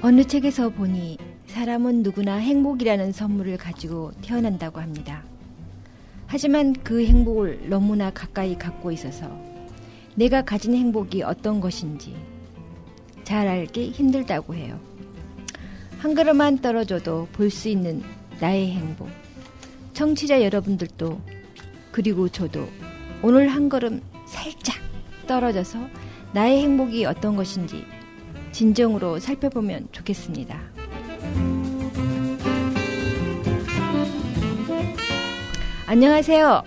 어느 책에서 보니 사람은 누구나 행복이라는 선물을 가지고 태어난다고 합니다. 하지만 그 행복을 너무나 가까이 갖고 있어서 내가 가진 행복이 어떤 것인지 잘 알기 힘들다고 해요. 한 걸음만 떨어져도 볼 수 있는 나의 행복. 청취자 여러분들도 그리고 저도 오늘 한 걸음 살짝 떨어져서 나의 행복이 어떤 것인지 진정으로 살펴보면 좋겠습니다. 안녕하세요.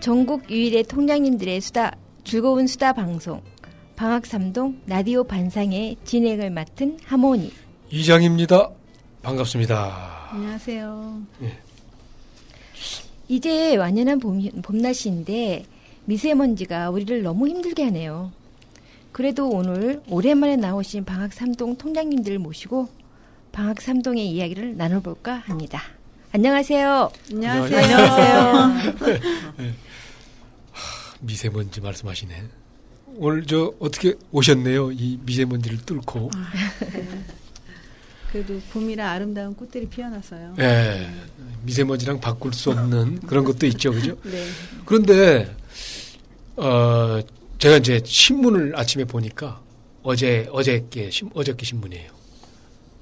전국 유일의 통장님들의 수다, 즐거운 수다 방송 방학삼동 라디오 반상의 진행을 맡은 하모니 이장입니다. 반갑습니다. 안녕하세요. 네. 이제 완연한 봄날씨인데 미세먼지가 우리를 너무 힘들게 하네요. 그래도 오늘 오랜만에 나오신 방학삼동 통장님들을 모시고 방학삼동의 이야기를 나눠볼까 합니다. 안녕하세요. 안녕하세요. 안녕하세요. 네. 미세먼지 말씀하시네. 오늘 어떻게 오셨네요. 이 미세먼지를 뚫고. 그래도 봄이라 아름다운 꽃들이 피어나서요. 네. 미세먼지랑 바꿀 수 없는 그런 것도 있죠. 그죠? 네. 그런데 제가 이제 신문을 아침에 보니까 어저께 신문이에요.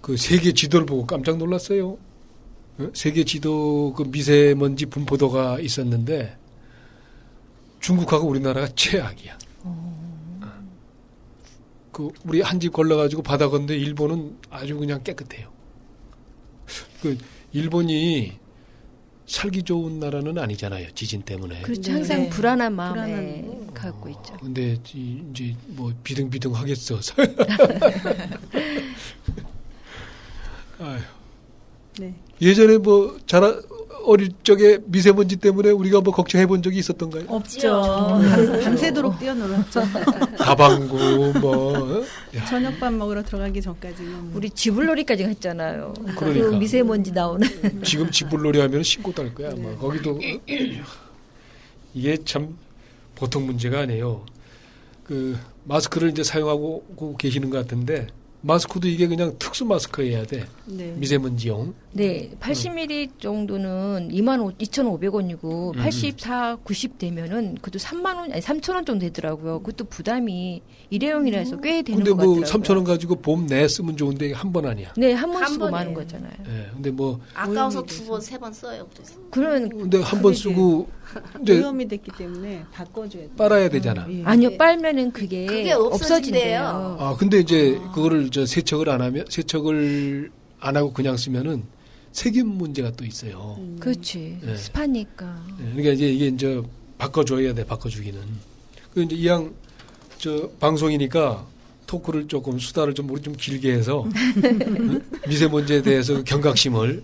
그 세계 지도를 보고 깜짝 놀랐어요. 세계 지도 그 미세먼지 분포도가 있었는데 중국하고 우리나라가 최악이야. 그 우리 한 집 걸러가지고 바다 건데 일본은 아주 그냥 깨끗해요. 그 일본이 살기 좋은 나라는 아니잖아요. 지진 때문에. 그렇죠. 항상 네. 불안한 마음에 갖고 있죠. 근데 이제 뭐 비등비등 하겠어. 아유. 네. 예전에 뭐 어릴 적에 미세먼지 때문에 우리가 뭐 걱정해 본 적이 있었던가요? 없죠. 밤새도록 뛰어놀았죠. 다방구 뭐 저녁밥 먹으러 들어가기 전까지는. 우리 지불놀이까지 했잖아요. 그러니까. 그 미세먼지 나오는. 지금 지불놀이 하면 신고 딸 거야. 아마 거기도 이게 참 보통 문제가 아니에요. 그 마스크를 이제 사용하고 계시는 것 같은데 마스크도 이게 그냥 특수 마스크여야 돼. 네. 미세먼지용. 네, 80ml 정도는 22,500원이고 84, 90 되면은 그것도 3만 원, 아니 3,000원 정도 되더라고요. 그것도 부담이 일회용이라서 꽤 되는 것 근데 뭐 같더라고요. 3,000원 가지고 봄 내 쓰면 좋은데 한 번 아니야. 네, 한 번 한 쓰고 번에. 마는 거잖아요. 예. 근데 뭐 아까워서 두 번, 세 번 써요. 그래서. 그런 근데 한 번 쓰고 이제 오염이 됐기 때문에 바꿔줘야 돼요. 빨아야 되잖아. 예. 아니요, 빨면은 그게 그게 없어진대요. 없어진대요. 아, 근데 이제 그거를 세척을 안 하고 그냥 쓰면은 세균 문제가 또 있어요. 그렇지. 네. 습하니까. 그러니까 이게 이제 바꿔줘야 돼, 바꿔주기는. 그 이제 이왕 방송이니까 토크를 조금 수다를 우리 좀 길게 해서 미세먼지에 대해서 경각심을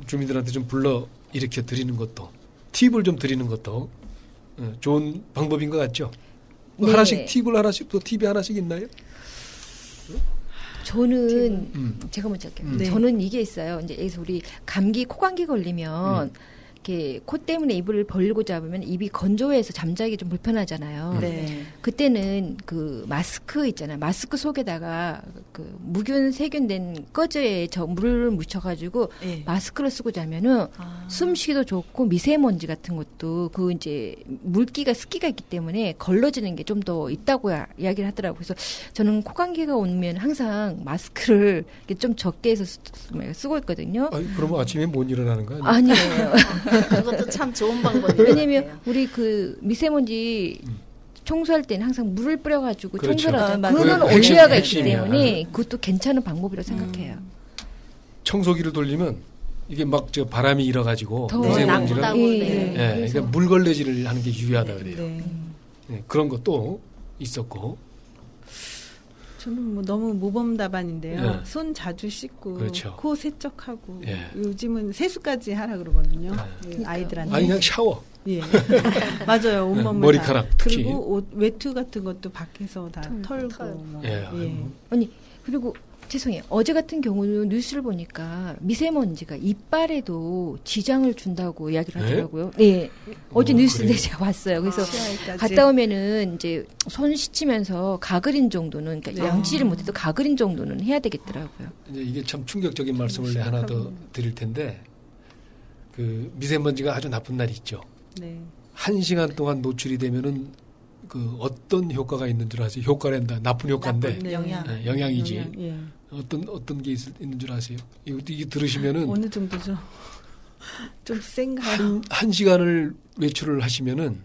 주민들한테 좀 불러 일으켜 드리는 것도 팁을 좀 드리는 것도 좋은 방법인 것 같죠. 네. 하나씩 팁이 하나씩 있나요? 저는 제가 먼저 할게요. 네. 저는 이게 있어요. 이제 여기서 우리 코감기 걸리면 이렇게 코 때문에 입을 벌리고 잡으면 입이 건조해서 잠자기 좀 불편하잖아요. 네. 그때는 그 마스크 있잖아요. 마스크 속에다가 그 무균 세균된 꺼즈에 물을 묻혀가지고 네. 마스크를 쓰고 자면은 숨쉬기도 좋고 미세먼지 같은 것도 그 이제 물기가 습기가 있기 때문에 걸러지는 게 좀 더 있다고 이야기를 하더라고요. 그래서 저는 코감기가 오면 항상 마스크를 이렇게 좀 적게 해서 쓰고 있거든요. 아니, 그러면 아침에 못 일어나는 거 아니에요? 아니에요. 그것도 참 좋은 방법이에요. 왜냐면 우리 그 미세먼지 청소할 때는 항상 물을 뿌려가지고 그렇죠. 청소를 하잖아요. 맞아요. 그거는 그게 올리아가 있기 핵심이야. 때문에 그것도 괜찮은 방법이라고 생각해요. 청소기를 돌리면 이게 막 바람이 일어가지고 더 미세먼지가 나쁘다고 예, 그래요. 예. 그러니까 물걸레질을 하는 게 유효하다 그래요. 네. 네, 그런 것도 있었고. 저는 뭐 너무 모범답안인데요. 예. 손 자주 씻고 그렇죠. 코 세척하고 예. 요즘은 세수까지 하라 그러거든요. 네. 예, 아이들한테. 아니 그냥 샤워. 예. 맞아요. 온몸을 머리카락 다. 특히. 그리고 외투 같은 것도 밖에서 다 털고. 털. 뭐. 예. 예. 아니 그리고 죄송해요. 어제 같은 경우는 뉴스를 보니까 미세먼지가 이빨에도 지장을 준다고 이야기를 하더라고요. 네. 어제 뉴스인데 그래요? 제가 봤어요. 그래서 치아에까지. 갔다 오면은 이제 손 씻으면서 가그린 정도는, 그러니까 네. 양치를 못해도 가그린 정도는 해야 되겠더라고요. 이제 이게 참 충격적인 말씀을 내 하나 더 드릴 텐데 그 미세먼지가 아주 나쁜 날이 있죠. 네. 1시간 동안 노출이 되면은 그 어떤 효과가 있는 줄 아세요? 효과란다. 나쁜 효과인데 나쁜 영향. 네, 영향이지. 영향, 예. 어떤 게 있는 줄 아세요? 이게 들으시면은 어느 정도죠? 좀 센가? 한 시간을 외출을 하시면은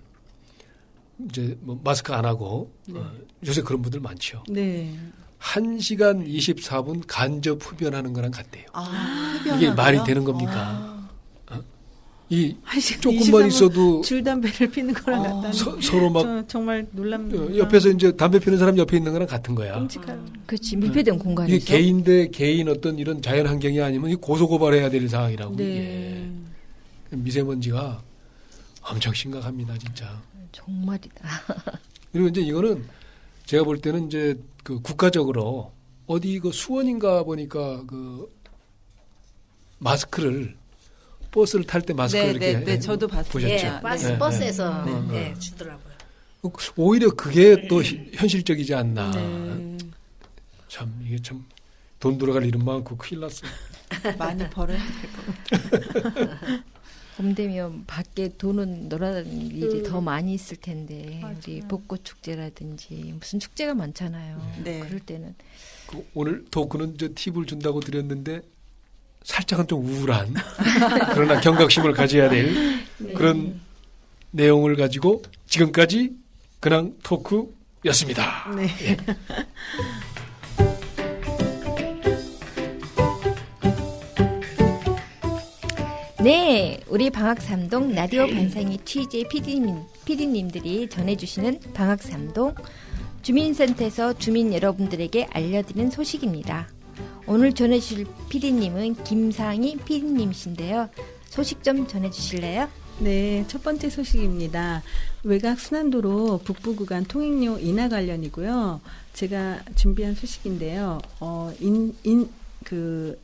이제 뭐 마스크 안 하고 네. 요새 그런 분들 많죠. 네. 1시간 24분 간접 흡연하는 거랑 같대요. 흡연하고요? 이게 말이 되는 겁니까? 이 한 시간 조금만 23분 있어도 줄 담배를 피는 거랑 같다는. 서로 막 정말 놀랍니다. 옆에서 이제 담배 피는 사람 옆에 있는 거랑 같은 거야. 끔찍한. 그렇지. 밀폐된 공간에서. 이게 개인 대 개인 어떤 이런 자연 환경이 아니면 이 고소고발해야 될 상황이라고. 네. 이게. 미세먼지가 엄청 심각합니다, 진짜. 정말이다. 그리고 이제 이거는 제가 볼 때는 이제 그 국가적으로 어디 그 수원인가 보니까 그 마스크를 버스를 탈 때 마스크를 네, 이렇게 네, 저도 봤어요. 보셨죠? 예, 네, 버스에서 네. 주더라고요. 오히려 그게 또 현실적이지 않나. 네. 참 이게 참 돈 들어갈 일은 많고 큰일 났어요. 많이 벌어야 될 것 같아요. 봄 되면 밖에 도는 놀아다니는 일이 더 많이 있을 텐데 맞아요. 우리 벚꽃 축제라든지 무슨 축제가 많잖아요. 네. 그럴 때는 그 오늘 토크는 저 팁을 준다고 드렸는데 살짝은 좀 우울한 그러나 경각심을 가져야 될 그런 내용을 가지고 지금까지 근황 토크였습니다. 네. 예. 네, 우리 방학삼동 라디오 반상이 취재 PD님들이 전해주시는 방학삼동 주민센터에서 주민 여러분들에게 알려드리는 소식입니다. 오늘 전해주실 PD님은 김상희 PD님이신데요. 소식 좀 전해주실래요? 네, 첫 번째 소식입니다. 외곽 순환도로 북부 구간 통행료 인하 관련이고요. 제가 준비한 소식인데요.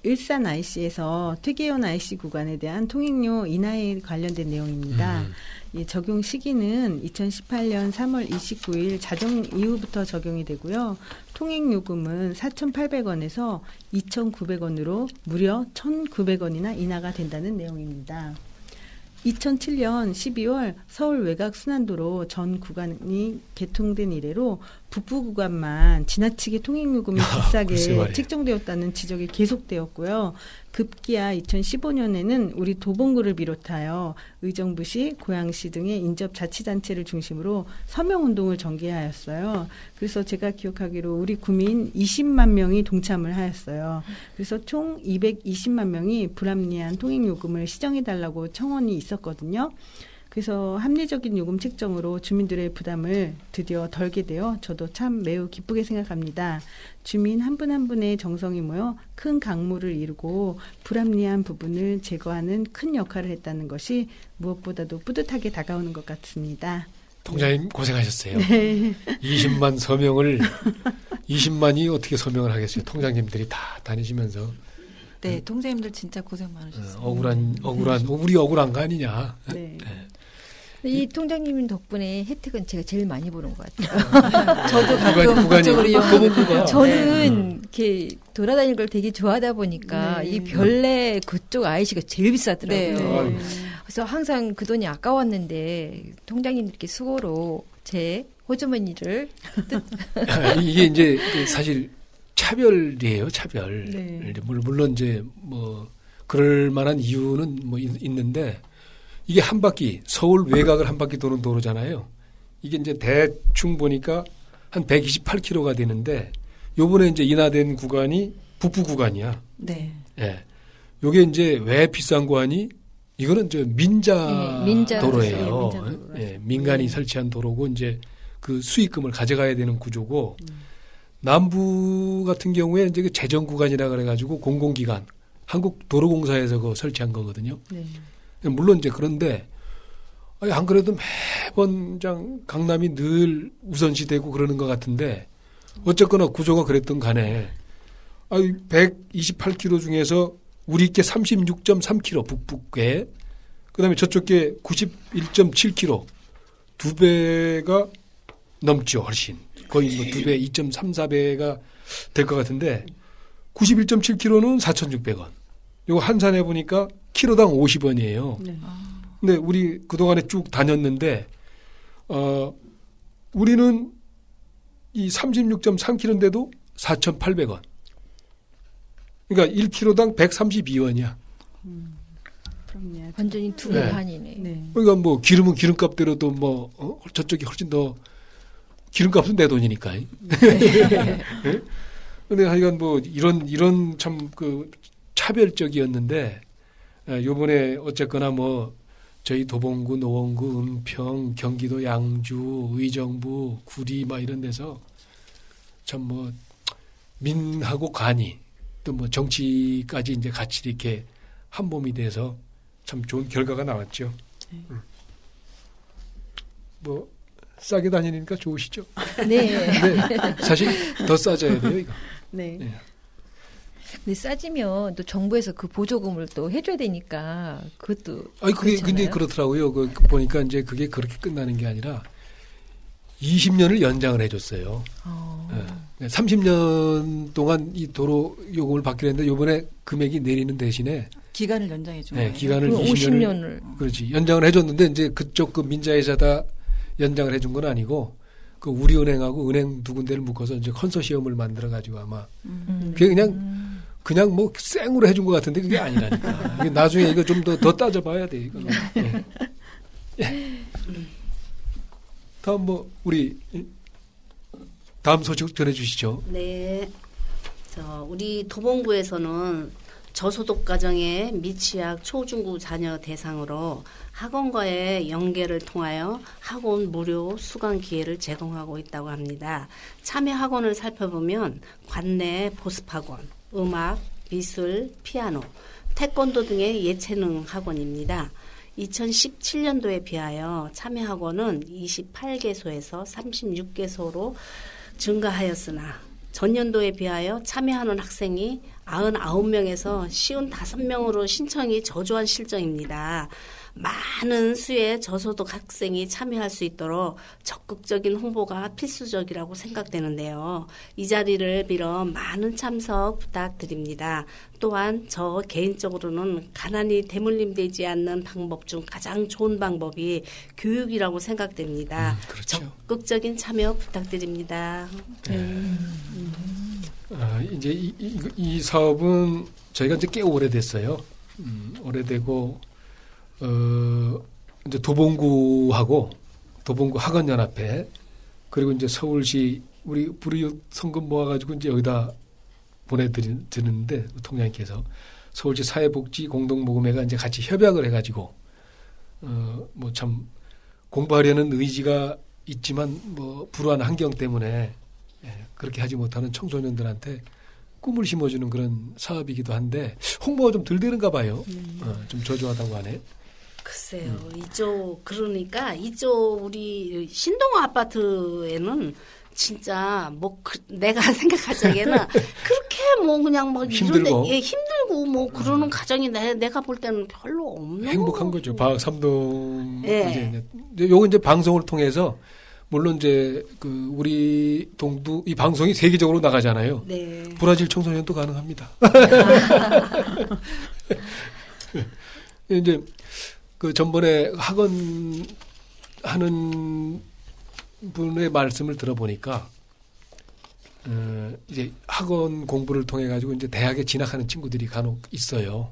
일산 IC에서 퇴계원 IC 구간에 대한 통행료 인하에 관련된 내용입니다. 이 적용 시기는 2018년 3월 29일 자정 이후부터 적용이 되고요. 통행요금은 4,800원에서 2,900원으로 무려 1,900원이나 인하가 된다는 내용입니다. 2007년 12월 서울 외곽 순환도로 전 구간이 개통된 이래로 북부 구간만 지나치게 통행요금이 비싸게 책정되었다는 지적이 계속되었고요. 급기야 2015년에는 우리 도봉구를 비롯하여 의정부시, 고양시 등의 인접 자치단체를 중심으로 서명운동을 전개하였어요. 그래서 제가 기억하기로 우리 구민 20만 명이 동참을 하였어요. 그래서 총 220만 명이 불합리한 통행요금을 시정해달라고 청원이 있었거든요. 그래서 합리적인 요금 책정으로 주민들의 부담을 드디어 덜게 되어 저도 참 매우 기쁘게 생각합니다. 주민 한 분 한 분의 정성이 모여 큰 강물을 이루고 불합리한 부분을 제거하는 큰 역할을 했다는 것이 무엇보다도 뿌듯하게 다가오는 것 같습니다. 통장님 고생하셨어요. 네. 20만 서명을 20만이 어떻게 서명을 하겠어요. 통장님들이 다 다니시면서 네, 통장님들 진짜 고생 많으셨어요. 억울한 우리 억울한 거 아니냐. 네. 이 통장님 덕분에 혜택은 제가 제일 많이 보는 것 같아요. 저도 가끔 그쪽으로 이용하거든요. 저는 이렇게 돌아다니는 걸 되게 좋아하다 보니까 네. 이 별내 그쪽 IC가 제일 비싸더라고요. 네. 그래서 항상 그 돈이 아까웠는데 통장님 이렇게 수고로 제 호주머니를 이게 이제 사실 차별이에요, 차별. 네. 물론 이제 뭐 그럴 만한 이유는 뭐 있는데 이게 한 바퀴 서울 외곽을 한 바퀴 도는 도로잖아요. 이게 이제 대충 보니까 한 128km가 되는데 요번에 이제 인하된 구간이 북부 구간이야. 네. 예. 요게 이제 왜 비싼 거 하니? 이거는 저 민자 도로예요. 민자 도로. 예, 민간이 설치한 도로고 이제 그 수익금을 가져가야 되는 구조고 남부 같은 경우에 이제 그 재정 구간이라 그래가지고 공공기관 한국도로공사에서 그 설치한 거거든요. 네. 물론 이제 그런데 안 그래도 매번 강남이 늘 우선시되고 그러는 것 같은데 어쨌거나 구조가 그랬던 간에 128km 중에서 우리 께 36.3km 북북에, 그다음에 저쪽 게 91.7km, 2배가 넘죠, 훨씬. 거의 뭐 2배, 2.34배가 될 것 같은데 91.7km는 4,600원. 요거 환산해 보니까 키로당 50원이에요. 네. 근데 우리 그동안에 쭉 다녔는데 우리는 이 36.3km인데도 4,800원. 그러니까 1km당 132원이야. 그럼요. 완전히 두 배 네. 반이네. 네. 그러니까 뭐 기름은 기름값대로도 뭐 저쪽이 훨씬 더 기름값은 내 돈이니까. 네? 근데 하여간 뭐 이런 참 그 차별적이었는데 요번에 어쨌거나 뭐 저희 도봉구, 노원구, 은평, 경기도 양주, 의정부, 구리 막 이런 데서 참 뭐 민하고 관이 또 뭐 정치까지 이제 같이 이렇게 한 몸이 돼서 참 좋은 결과가 나왔죠. 뭐 싸게 다니니까 좋으시죠? 네. 근데 사실 더 싸져야 돼요, 이거. 네. 네. 근데 싸지면 또 정부에서 그 보조금을 또 해줘야 되니까 그것도. 아니 그게 그렇잖아요. 근데 그렇더라고요. 그 보니까 이제 그게 그렇게 끝나는 게 아니라 20년을 연장을 해줬어요. 네. 30년 동안 이 도로 요금을 받기로 했는데 이번에 금액이 내리는 대신에 기간을 연장해 준 네, 거예요. 기간을 그럼 20년을 50년을. 그렇지 연장을 해줬는데 이제 그쪽 그 민자회사다 연장을 해준 건 아니고 그 우리은행하고 은행 두 군데를 묶어서 이제 컨소시엄을 만들어 가지고 아마 그게 그냥 뭐 생으로 해준 것 같은데 그게 아니라니까. 이게 나중에 이거 좀 더 따져봐야 돼 이거. 네. 예. 다음 뭐 우리 다음 소식 전해주시죠. 네. 우리 도봉구에서는 저소득 가정의 미취학 초중고 자녀 대상으로 학원과의 연계를 통하여 학원 무료 수강 기회를 제공하고 있다고 합니다. 참여 학원을 살펴보면 관내 보습학원, 음악, 미술, 피아노, 태권도 등의 예체능 학원입니다. 2017년도에 비하여 참여 학원은 28개소에서 36개소로 증가하였으나 전년도에 비하여 참여하는 학생이 99명에서 55명으로 신청이 저조한 실정입니다. 많은 수의 저소득 학생이 참여할 수 있도록 적극적인 홍보가 필수적이라고 생각되는데요. 이 자리를 빌어 많은 참석 부탁드립니다. 또한 저 개인적으로는 가난이 대물림되지 않는 방법 중 가장 좋은 방법이 교육이라고 생각됩니다. 그렇죠. 적극적인 참여 부탁드립니다. 이제 이 사업은 저희가 이제 꽤 오래됐어요. 오래되고 이제 도봉구하고 도봉구 학원연합회 그리고 이제 서울시 우리 불이익 성금 모아가지고 이제 여기다 보내드리는데 통장님께서 서울시 사회복지 공동모금회가 이제 같이 협약을 해가지고 뭐 참 공부하려는 의지가 있지만 뭐 불우한 환경 때문에 그렇게 하지 못하는 청소년들한테 꿈을 심어주는 그런 사업이기도 한데 홍보가 좀 덜 되는가 봐요. 좀 저조하다고 하네. 글쎄요. 그러니까 이쪽 우리 신동아 아파트에는 진짜 내가 생각하자기에는 그렇게 뭐 그냥 막 힘들고. 이런데 힘들고 뭐 그러는 가정이 내가 볼 때는 별로 없는 행복한 거죠. 방학 3동 예. 이제 요거 이제 방송을 통해서 물론 이제 그 우리 동도 이 방송이 세계적으로 나가잖아요. 네. 브라질 청소년도 가능합니다. 이제 그 전번에 학원 하는 분의 말씀을 들어보니까 이제 학원 공부를 통해 가지고 이제 대학에 진학하는 친구들이 간혹 있어요.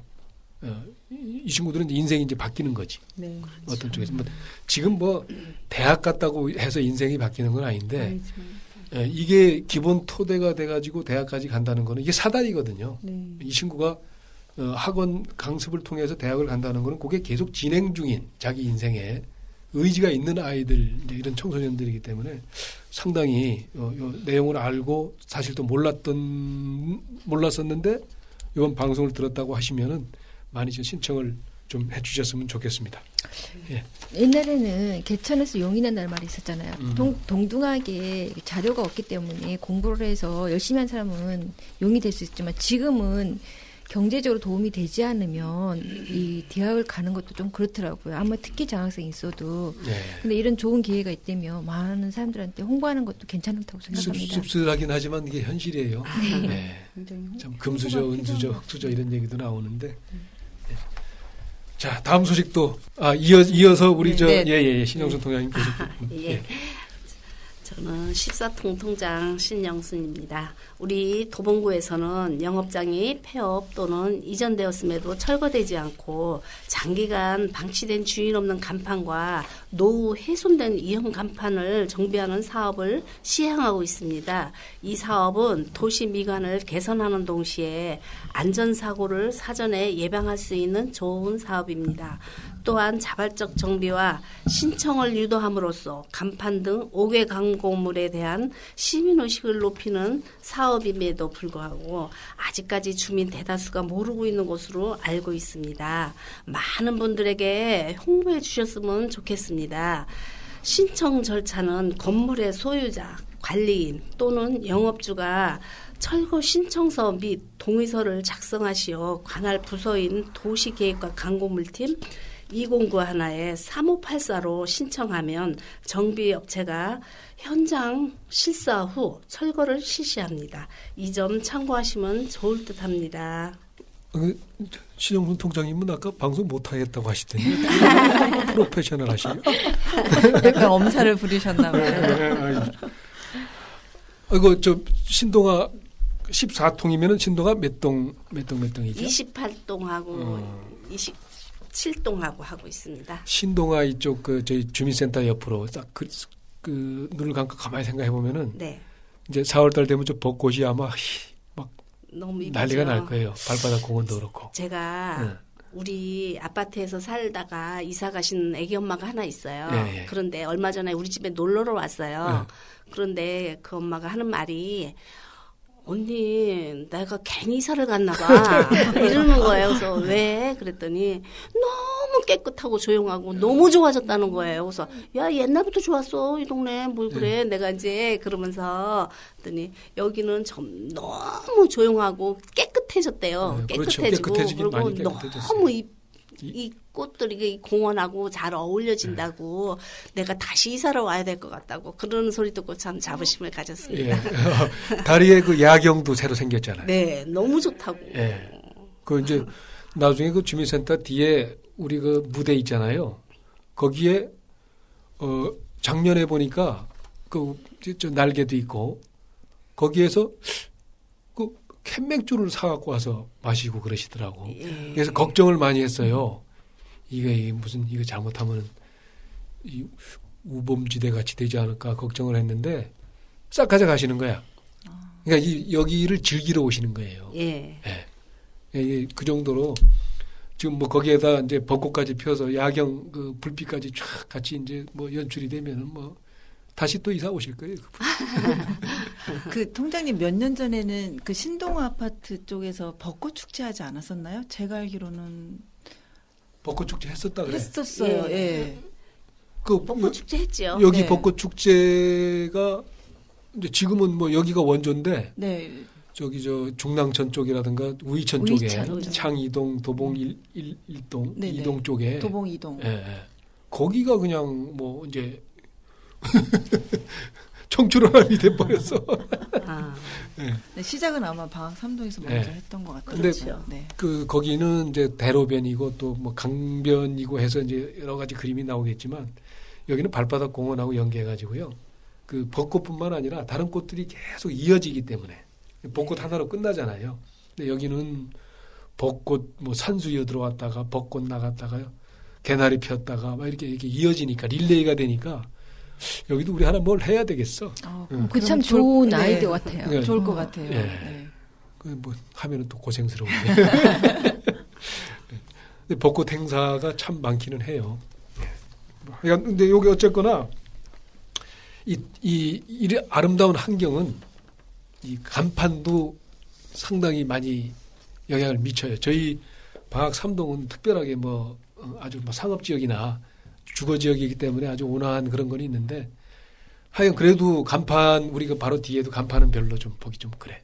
이 친구들은 이제 인생이 이제 바뀌는 거지. 네. 어떤 쪽에서 지금 뭐 대학 갔다고 해서 인생이 바뀌는 건 아닌데 이게 기본 토대가 돼가지고 대학까지 간다는 거는 이게 사다리거든요. 네. 이 친구가 학원 강습을 통해서 대학을 간다는 거는 그게 계속 진행 중인 자기 인생에 의지가 있는 아이들 이제 이런 청소년들이기 때문에 상당히 요 내용을 알고 사실 또 몰랐었는데 이번 방송을 들었다고 하시면은 많이 좀 신청을 좀 해주셨으면 좋겠습니다. 예. 옛날에는 개천에서 용이 난다는 말이 있었잖아요. 동등하게 자료가 없기 때문에 공부를 해서 열심히 한 사람은 용이 될 수 있지만 지금은 경제적으로 도움이 되지 않으면 이 대학을 가는 것도 좀 그렇더라고요. 아무리 특기 장학생이 있어도. 네. 근데 이런 좋은 기회가 있다면 많은 사람들한테 홍보하는 것도 괜찮다고 생각합니다. 씁쓸하긴 하지만 이게 현실이에요. 네. 참 금수저, 은수저, 흑수저 이런 얘기도 나오는데. 네. 자, 다음 소식도 이어서 우리 신영순 통장님 계속. 예. 저는 14통 통장 신영순입니다. 우리 도봉구에서는 영업장이 폐업 또는 이전되었음에도 철거되지 않고 장기간 방치된 주인 없는 간판과 노후 훼손된 이형 간판을 정비하는 사업을 시행하고 있습니다. 이 사업은 도시 미관을 개선하는 동시에 안전사고를 사전에 예방할 수 있는 좋은 사업입니다. 또한 자발적 정비와 신청을 유도함으로써 간판 등 5개 광고물에 대한 시민의식을 높이는 사업임에도 불구하고 아직까지 주민 대다수가 모르고 있는 것으로 알고 있습니다. 많은 분들에게 홍보해 주셨으면 좋겠습니다. 신청 절차는 건물의 소유자, 관리인 또는 영업주가 철거 신청서 및 동의서를 작성하시어 관할 부서인 도시계획과 광고물팀 2091에 3584로 신청하면 정비업체가 현장 실사 후 철거를 실시합니다. 이 점 참고하시면 좋을 듯합니다. 신영순 통장님은 아까 방송 못하겠다고 하시더니 프로페셔널 하시요. 약간 엄살을 부리셨나 봐요. 이거 신동아 14통이면은 신동아 몇 동이죠? 28동하고 27동하고 하고 있습니다. 신동아 이쪽 저희 주민센터 옆으로 딱 그 눈을 감고 가만히 생각해 보면은 네. 이제 4월달 되면 저 벚꽃이 아마 막 너무 난리가 날 거예요. 발바닥 공원도 그렇고. 제가 우리 아파트에서 살다가 이사 가신 애기 엄마가 하나 있어요. 예. 그런데 얼마 전에 우리 집에 놀러를 왔어요. 그런데 그 엄마가 하는 말이 언니 내가 괜히 이사를 갔나 봐 이러는 거예요. 그래서 왜? 그랬더니 너무 깨끗하고 조용하고 너무 좋아졌다는 거예요. 그래서 야 옛날부터 좋았어 이 동네 뭘 그래 내가 이제 그러면서 그랬더니 여기는 좀 너무 조용하고 깨끗해졌대요. 그렇죠. 깨끗해지고 깨끗해지긴 그리고 많이 깨끗해졌어요. 너무 이 꽃들이 이 공원하고 잘 어울려진다고 내가 다시 이사를 와야 될 것 같다고 그런 소리 듣고 참 자부심을 가졌습니다. 예. 다리에 그 야경도 새로 생겼잖아요. 네, 너무 좋다고. 예. 그 이제 나중에 그 주민센터 뒤에 우리 그 무대 있잖아요. 거기에 작년에 보니까 저 날개도 있고 거기에서 그 캔맥주를 사갖고 와서 마시고 그러시더라고. 예. 그래서 걱정을 많이 했어요. 이게 무슨 이거 잘못하면 이 우범지대 같이 되지 않을까 걱정을 했는데 싹 가져가시는 거야. 그러니까 여기를 즐기러 오시는 거예요. 예. 예. 그 정도로 지금 뭐 거기에다 이제 벚꽃까지 펴서 야경 그 불빛까지 쫙 같이 이제 뭐 연출이 되면은 뭐 다시 또 이사 오실 거예요. 그 통장님 몇 년 전에는 그 신동 아파트 쪽에서 벚꽃 축제 하지 않았었나요? 제가 알기로는 벚꽃 축제 했었다 그래. 했었어요. 예. 그 벚꽃 축제 했죠. 여기 네. 벚꽃 축제가 이제 지금은 뭐 여기가 원조인데 네. 저기 저 중랑천 쪽이라든가 우이천 쪽에 창이동 도봉 1동 네네. 2동 쪽에 도봉 2동. 예. 거기가 그냥 뭐 이제 청출어람이 돼버렸어. 네, 시작은 아마 방학 3동에서 먼저 했던 것 같아요. 근데 네. 그 거기는 이제 대로변이고 또 뭐 강변이고 해서 이제 여러 가지 그림이 나오겠지만 여기는 발바닥 공원하고 연계해가지고요. 그 벚꽃뿐만 아니라 다른 꽃들이 계속 이어지기 때문에 벚꽃 하나로 끝나잖아요. 근데 여기는 벚꽃 뭐 산수여 들어왔다가 벚꽃 나갔다가요. 개나리 폈다가 막 이렇게 이어지니까 릴레이가 되니까 여기도 우리 하나 뭘 해야 되겠어. 그 참 좋은 아이디어 같아요. 네. 좋을 것 같아요. 예. 네. 그 뭐 하면은 또 고생스러운데. 근데 벚꽃 행사가 참 많기는 해요. 근데 여기 어쨌거나 이 아름다운 환경은 이 간판도 상당히 많이 영향을 미쳐요. 저희 방학 3동은 특별하게 뭐 아주 뭐 상업 지역이나 주거 지역이기 때문에 아주 온화한 그런 건 있는데 하여간 그래도 간판 우리가 바로 뒤에도 간판은 별로 좀 보기 좀 그래.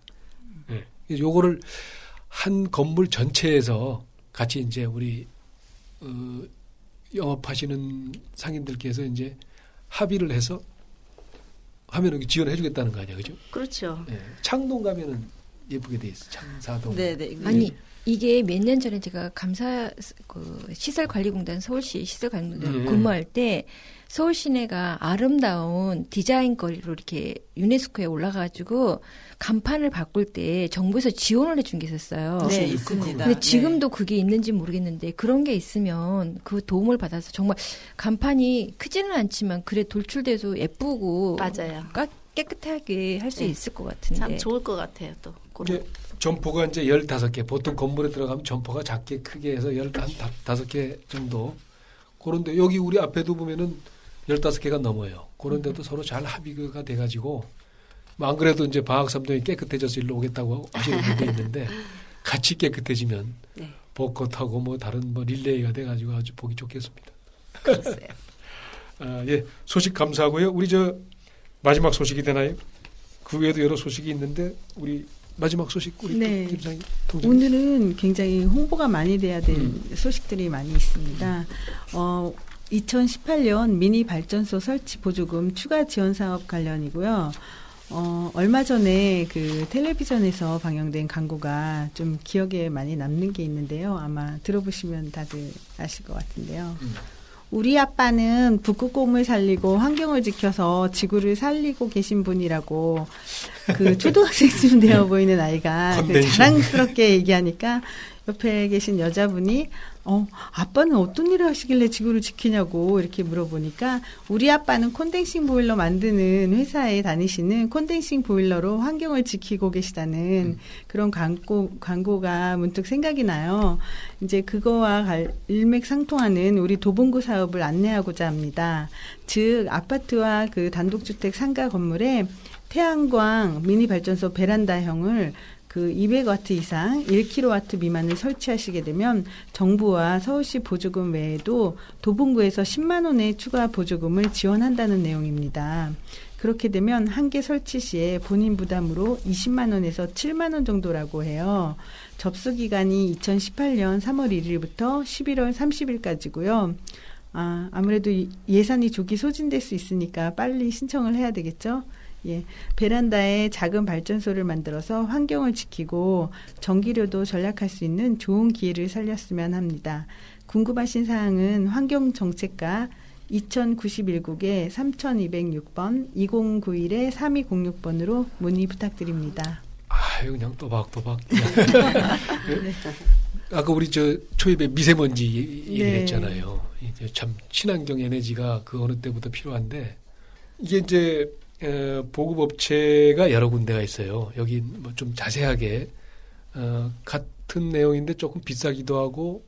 네. 요거를 한 건물 전체에서 같이 이제 우리 영업하시는 상인들께서 이제 합의를 해서 하면 여기 지원해 주겠다는 거 아니야, 그죠? 그렇죠. 네. 창동 가면은 예쁘게 돼 있어. 창사동. 네네. 아니 이게 몇 년 전에 제가 시설관리공단 서울시 시설관리공단 근무할 때 서울 시내가 아름다운 디자인 거리로 이렇게 유네스코에 올라가가지고 간판을 바꿀 때 정부에서 지원을 해준 게 있었어요. 네, 있습니다. 근데 지금도 그게 있는지 모르겠는데 그런 게 있으면 그 도움을 받아서 정말 간판이 크지는 않지만 그래 돌출돼서 예쁘고 맞아요. 깨끗하게 할 수 네. 있을 것 같은데. 참 좋을 것 같아요. 또 이제 점포가 이제 15개. 보통 건물에 들어가면 점포가 작게 크게 해서 15개 정도. 그런데 여기 우리 앞에도 보면은 15개가 넘어요. 그런데도 서로 잘 합의가 돼가지고 안 그래도 이제 방학삼동이 깨끗해져서 일로 오겠다고 하시는 분도 있는데 같이 깨끗해지면 네. 벚꽃하고 뭐 다른 뭐 릴레이가 돼가지고 아주 보기 좋겠습니다. 글쎄요. 예, 소식 감사하고요. 우리 저 마지막 소식이 되나요? 그 외에도 여러 소식이 있는데 우리 마지막 소식 우리 네. 김상희 통장. 오늘은 굉장히 홍보가 많이 돼야 될 소식들이 많이 있습니다. 2018년 미니 발전소 설치 보조금 추가 지원 사업 관련이고요. 얼마 전에 그 텔레비전에서 방영된 광고가 좀 기억에 많이 남는 게 있는데요. 아마 들어보시면 다들 아실 것 같은데요. 우리 아빠는 북극곰을 살리고 환경을 지켜서 지구를 살리고 계신 분이라고 그 초등학생쯤 되어 보이는 아이가 그 자랑스럽게 얘기하니까 옆에 계신 여자분이 아빠는 어떤 일을 하시길래 지구를 지키냐고 이렇게 물어보니까 우리 아빠는 콘덴싱 보일러 만드는 회사에 다니시는 콘덴싱 보일러로 환경을 지키고 계시다는 그런 광고가 문득 생각이 나요. 이제 그거와 일맥상통하는 우리 도봉구 사업을 안내하고자 합니다. 즉 아파트와 그 단독주택 상가 건물에 태양광 미니 발전소 베란다형을 그 200와트 이상 1kW 미만을 설치하시게 되면 정부와 서울시 보조금 외에도 도봉구에서 10만 원의 추가 보조금을 지원한다는 내용입니다. 그렇게 되면 한 개 설치 시에 본인 부담으로 20만 원에서 7만 원 정도라고 해요. 접수 기간이 2018년 3월 1일부터 11월 30일까지고요. 아무래도 예산이 조기 소진될 수 있으니까 빨리 신청을 해야 되겠죠. 예, 베란다에 작은 발전소를 만들어서 환경을 지키고 전기료도 절약할 수 있는 좋은 기회를 살렸으면 합니다. 궁금하신 사항은 환경정책과 2091국에 3206번 2091에 3206번으로 문의 부탁드립니다. 아유 그냥 또박또박. 아까 우리 저 초입에 미세먼지 얘기했잖아요. 이제 참 친환경 에너지가 그 어느 때부터 필요한데 이게 이제 보급업체가 여러 군데가 있어요. 여기 뭐 좀 자세하게 같은 내용인데 조금 비싸기도 하고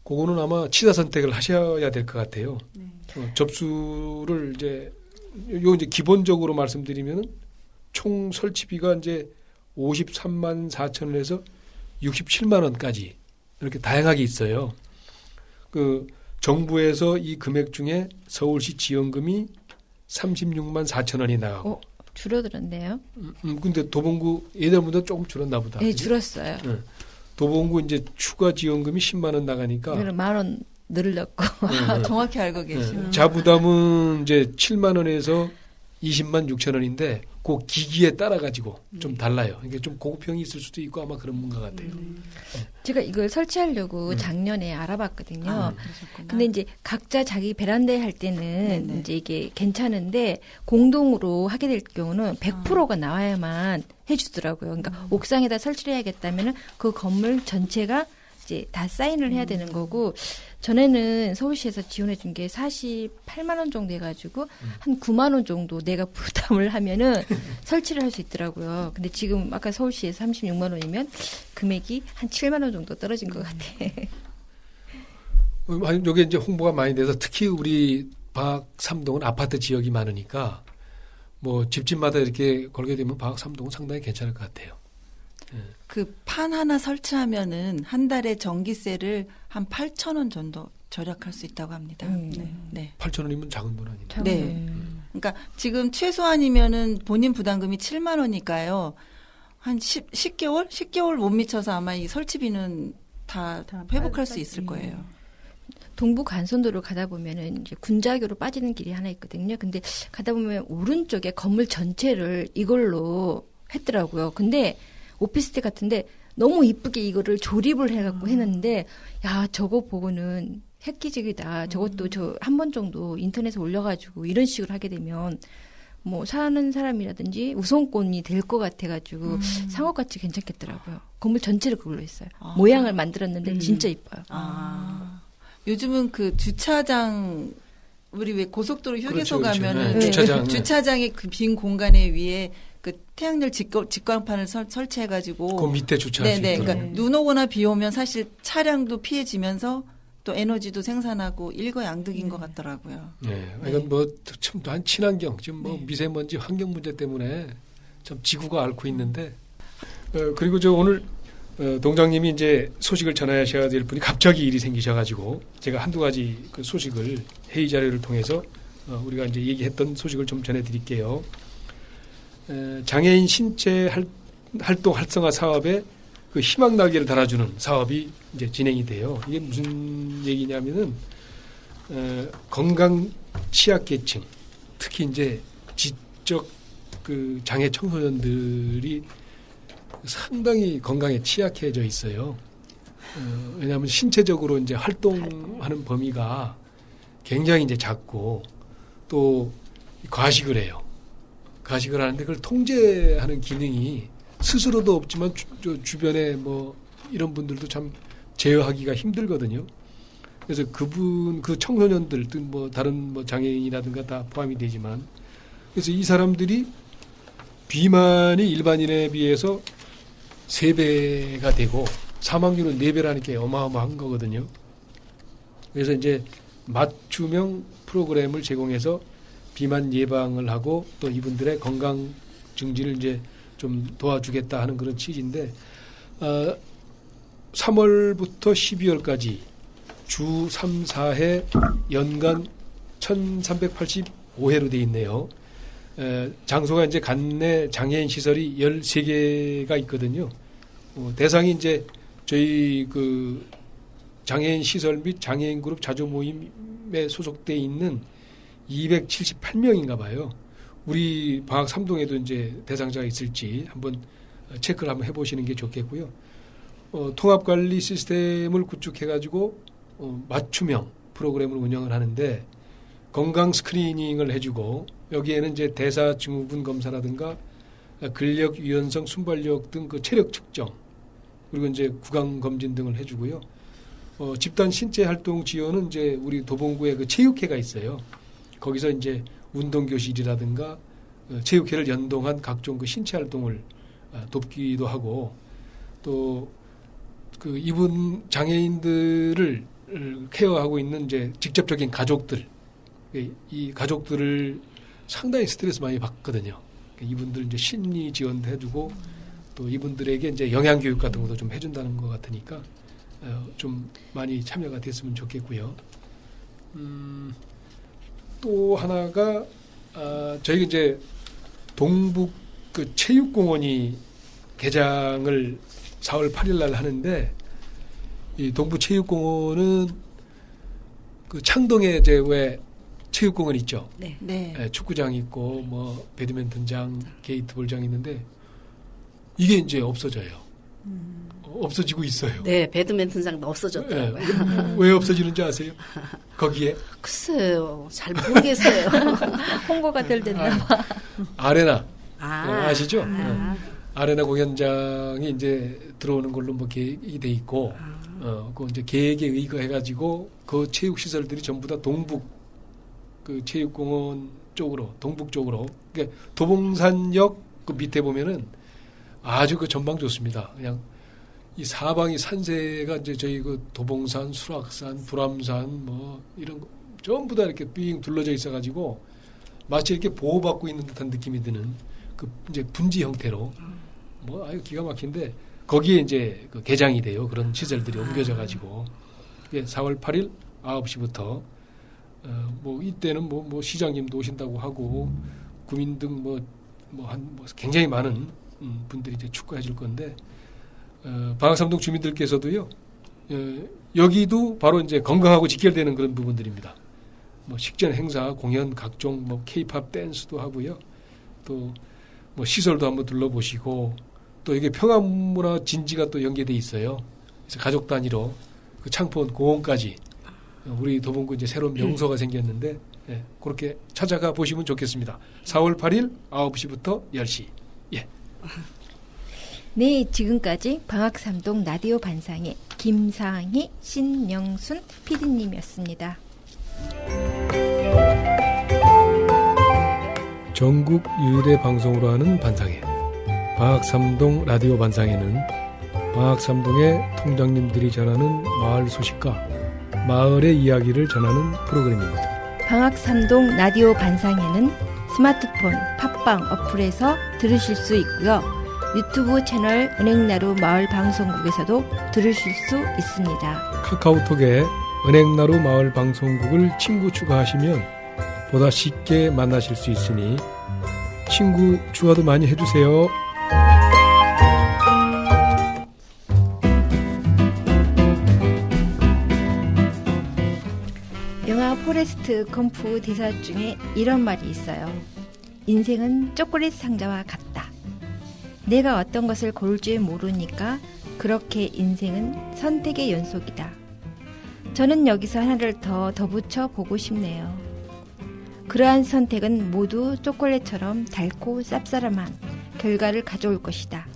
그거는 아마 취사 선택을 하셔야 될 것 같아요. 네. 접수를 이제 기본적으로 말씀드리면은 총 설치비가 이제 53만 4천 원에서 67만 원까지 이렇게 다양하게 있어요. 그 정부에서 이 금액 중에 서울시 지원금이 36만 4천 원이 나가고. 줄어들었네요. 근데 도봉구 예전보다 조금 줄었나 보다. 네, 그치? 줄었어요. 네. 도봉구 이제 추가 지원금이 10만 원 나가니까. 이거는 만 원 늘렸고. 네. 정확히 알고 계시네요. 네. 자부담은 이제 7만 원에서 20만 6천 원인데 그 기기에 따라 가지고 좀 달라요. 이게 좀 고급형이 있을 수도 있고 아마 그런 뭔가 같아요. 제가 이걸 설치하려고 작년에 알아봤거든요. 그러셨구나. 근데 이제 각자 자기 베란다에 할 때는 네네. 이제 이게 괜찮은데 공동으로 하게 될 경우는 100%가 나와야만 해주더라고요. 그러니까 옥상에다 설치를 해야겠다면은 그 건물 전체가 이제 다 사인을 해야 되는 거고 전에는 서울시에서 지원해 준 게 48만 원 정도 해가지고 한 9만 원 정도 내가 부담을 하면은 설치를 할 수 있더라고요. 근데 지금 아까 서울시에서 36만 원이면 금액이 한 7만 원 정도 떨어진 것 같아. 이게 이제 홍보가 많이 돼서 특히 우리 방학 3동은 아파트 지역이 많으니까 뭐 집집마다 이렇게 걸게 되면 방학 3동은 상당히 괜찮을 것 같아요. 그 판 하나 설치하면은 한 달에 전기세를 한 8,000원 정도 절약할 수 있다고 합니다. 네. 8,000원이면 작은 돈 아닙니까? 네. 그러니까 지금 최소한이면은 본인 부담금이 7만 원이니까요. 한 10개월 못 미쳐서 아마 이 설치비는 다 회복할 수 있을 거예요. 동부 간선도로 가다 보면은 이제 군자교로 빠지는 길이 하나 있거든요. 근데 가다 보면 오른쪽에 건물 전체를 이걸로 했더라고요. 근데 오피스텔 같은데 너무 이쁘게 이거를 조립을 해갖고 했는데, 야, 저거 보고는 획기적이다. 저것도 저 한 번 정도 인터넷에 올려가지고 이런 식으로 하게 되면 뭐 사는 사람이라든지 우선권이 될 것 같아가지고 상업가치 괜찮겠더라고요. 건물 전체를 그걸로 했어요. 모양을 만들었는데 진짜 이뻐요. 요즘은 그 주차장, 우리 왜 고속도로 휴게소 그렇죠. 가면은 네. 주차장의 그 빈 공간에 위에 그 태양열 직광판을 설치해가지고 그 밑에 주차할 수 있도록. 그러니까 눈 오거나 비 오면 사실 차량도 피해지면서 또 에너지도 생산하고 일거양득인 것 같더라고요. 네, 이건 뭐 참 한 친환경 지금 뭐 미세먼지 환경 문제 때문에 참 지구가 앓고 있는데 그리고 저 오늘 동장님이 이제 소식을 전하셔야 될 분이 갑자기 일이 생기셔가지고 제가 한두 가지 그 소식을 회의 자료를 통해서 우리가 이제 얘기했던 소식을 좀 전해드릴게요. 장애인 신체 활동 활성화 사업에 그 희망 날개를 달아주는 사업이 이제 진행이 돼요. 이게 무슨 얘기냐면은 건강 취약계층, 특히 이제 지적 그 장애 청소년들이 상당히 건강에 취약해져 있어요. 왜냐하면 신체적으로 이제 활동하는 범위가 굉장히 이제 작고 또 과식을 해요. 과식을 하는데 그걸 통제하는 기능이 스스로도 없지만 주변에 뭐 이런 분들도 참 제어하기가 힘들거든요. 그래서 그 청소년들, 뭐 다른 뭐 장애인이라든가 다 포함이 되지만, 그래서 이 사람들이 비만이 일반인에 비해서 3배가 되고 사망률은 4배라는 게 어마어마한 거거든요. 그래서 이제 맞춤형 프로그램을 제공해서 비만 예방을 하고 또 이분들의 건강 증진을 이제 좀 도와주겠다 하는 그런 취지인데 3월부터 12월까지 주 3, 4회 연간 1385회로 돼 있네요. 장소가 이제 관내 장애인 시설이 13개가 있거든요. 대상이 이제 저희 그 장애인 시설 및 장애인 그룹 자조 모임에 소속돼 있는 278명인가 봐요. 우리 방학 3동에도 이제 대상자가 있을지 한번 체크를 한번 해보시는 게 좋겠고요. 통합관리 시스템을 구축해가지고 맞춤형 프로그램을 운영을 하는데 건강 스크리닝을 해주고 여기에는 이제 대사증후군 검사라든가 근력, 유연성, 순발력 등 그 체력 측정 그리고 이제 구강 검진 등을 해주고요. 집단 신체 활동 지원은 이제 우리 도봉구에 그 체육회가 있어요. 거기서 이제 운동교실이라든가 체육회를 연동한 각종 그 신체 활동을 돕기도 하고 또 그 이분 장애인들을 케어하고 있는 이제 직접적인 가족들 이 가족들을 상당히 스트레스 많이 받거든요. 이분들 이제 심리 지원도 해주고 또 이분들에게 이제 영양 교육 같은 것도 좀 해준다는 것 같으니까 좀 많이 참여가 됐으면 좋겠고요. 또 하나가 저희가 이제 동북 그 체육공원이 개장을 4월 8일 날 하는데 이 동부 체육공원은 그 창동에 이제 왜 체육공원 있죠. 네. 네. 축구장 있고 뭐 배드민턴장, 게이트볼장 있는데 이게 이제 없어져요. 없어지고 있어요. 네, 배드민턴장도 없어졌더라고요. 네. 왜 없어지는지 아세요? 거기에 글쎄요, 잘 모르겠어요. 홍보가 덜 됐나 봐. 아레나 아시죠? 아. 아레나 공연장이 이제 들어오는 걸로 뭐 계획이 돼 있고, 그 이제 계획에 의거해가지고 그 체육 시설들이 전부 다 동북 그 체육공원 쪽으로, 동북 쪽으로, 그러니까 도봉산역 그 밑에 보면은 아주 그 전망 좋습니다. 그냥 이 사방이 산세가 이제 저희 그 도봉산, 수락산, 불암산 뭐 이런 거 전부 다 이렇게 삥 둘러져 있어가지고 마치 이렇게 보호받고 있는 듯한 느낌이 드는 그 이제 분지 형태로 뭐 아유 기가 막힌데 거기에 이제 그 개장이 돼요. 그런 시설들이 옮겨져 가지고 4월 8일 9시부터 뭐 이때는 뭐 시장님도 오신다고 하고 구민 등 뭐 굉장히 많은 분들이 이제 축하해 줄 건데 방학삼동 주민들께서도요. 여기도 바로 이제 건강하고 직결되는 그런 부분들입니다. 뭐 식전 행사, 공연, 각종 뭐 K-팝 댄스도 하고요. 또 뭐 시설도 한번 둘러보시고 또 이게 평화문화 진지가 또 연계돼 있어요. 그래서 가족 단위로 그 창포원 공원까지 우리 도봉구 이제 새로운 명소가 생겼는데 예, 그렇게 찾아가 보시면 좋겠습니다. 4월 8일 9시부터 10시. 예. 네, 지금까지 방학삼동 라디오 반상의 김상희, 신영순 PD님이었습니다. 전국 유일의 방송으로 하는 반상회 방학삼동 라디오 반상회는 방학삼동의 통장님들이 전하는 마을 소식과 마을의 이야기를 전하는 프로그램입니다. 방학삼동 라디오 반상회는 스마트폰, 팟빵 어플에서 들으실 수 있고요. 유튜브 채널 은행나루 마을방송국에서도 들으실 수 있습니다. 카카오톡에 은행나루 마을방송국을 친구 추가하시면 보다 쉽게 만나실 수 있으니 친구 추가도 많이 해주세요. 영화 포레스트 검프 대사 중에 이런 말이 있어요. 인생은 초콜릿 상자와 같다. 내가 어떤 것을 고를 줄 모르니까 그렇게 인생은 선택의 연속이다. 저는 여기서 하나를 더 덧붙여 보고 싶네요. 그러한 선택은 모두 초콜릿처럼 달고 쌉싸름한 결과를 가져올 것이다.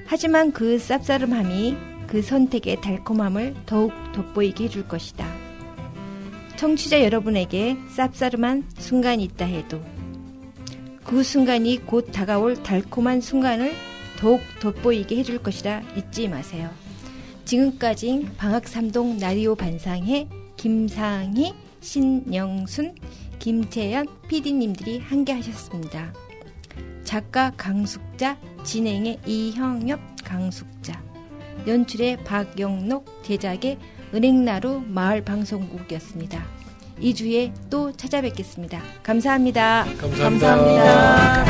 하지만 그 쌉싸름함이 그 선택의 달콤함을 더욱 돋보이게 해줄 것이다. 청취자 여러분에게 쌉싸름한 순간이 있다 해도 그 순간이 곧 다가올 달콤한 순간을 더욱 돋보이게 해줄 것이라 잊지 마세요. 지금까지 방학삼동 라디오 반상회 김상희, 신영순, 김채연 PD님들이 함께 하셨습니다. 작가 강숙자, 진행의 이형엽 강숙자, 연출의 박영록, 제작의 은행나루 마을방송국이었습니다. 2주에 또 찾아뵙겠습니다. 감사합니다. 감사합니다.